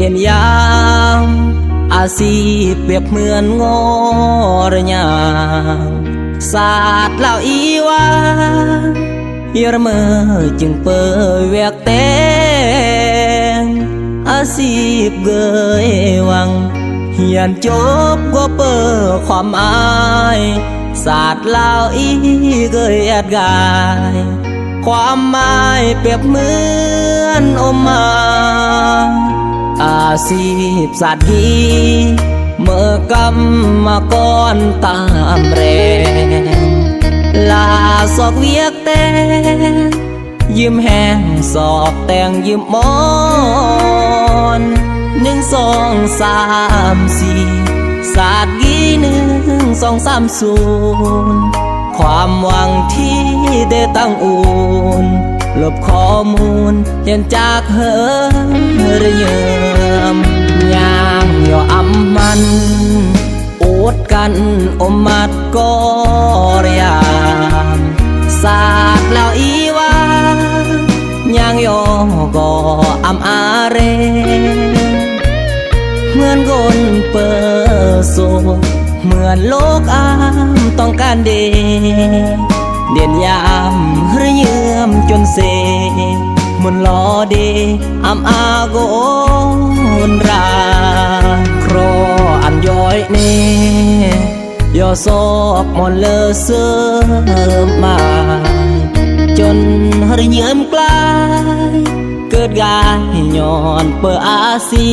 เด่นยามอาชีพเปรียบเหมือนงอระยางศาสตร์เล่าอีว่าเยระเมอจึงเปิดแวกแต่งอาชีพเกยวังเฮียนจบก็เปิดความอายศาสตร์เล่าอีเกยแอดกายความหมายเปรียบเหมือนอมมาอาชีพสัตว์ดีเมื่อกำมาก่อนตามแรงลาสอกเวียกแต่ยืมแห้งสอบแต่งยืมมอน1 2 3 4ศาสตร์ดี1 2 3 0ความหวังที่ได้ตั้งอุ่นลบข้อมูลเห็นจากเหิมระเยิมย่างย่ออำมันอดกันอมมัดก็ระยามศาสตร์แล้วอีว่าย่างย่อก็อำอาเรเหมือนกนเปิดโซเหมือนโลกอามต้องการเด่นยามระเยื่อมจนเซมุนล้อเดอำอาโกนราครออันย้อยเนย่อซอกมอนเลอเสมาจนระเยื่อมกลายเกิดกายย้อนเปิดอาซี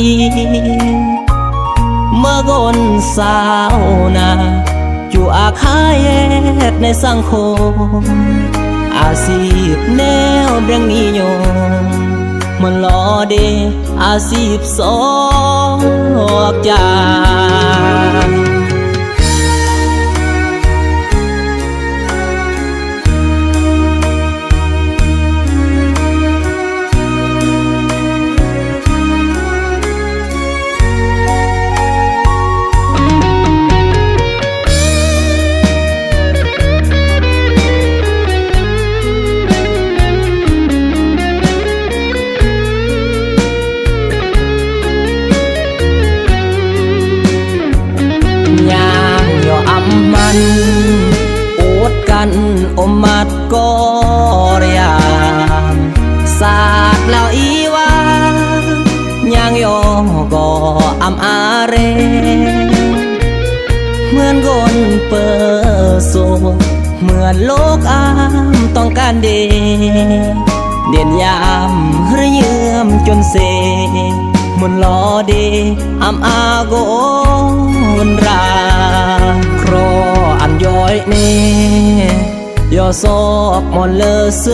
เมื่อกนสาวนาอยู่อาคาเย็ดในสังคมอาชีพแนวเรื่องนิยมมันล้อเดอาชีพสอกจากอดกันอมมัดก็ระยามศาสตร์แล้วอีว่าย่างย่อก็อำอาเรเหมือนกนเปิดโซเหมือนโลกอามต้องการเด่นยามระเยื่อมจนเซมุนล้อเดอำอาโกนราครออันย้อยเนย่อซอกมอนเลอเส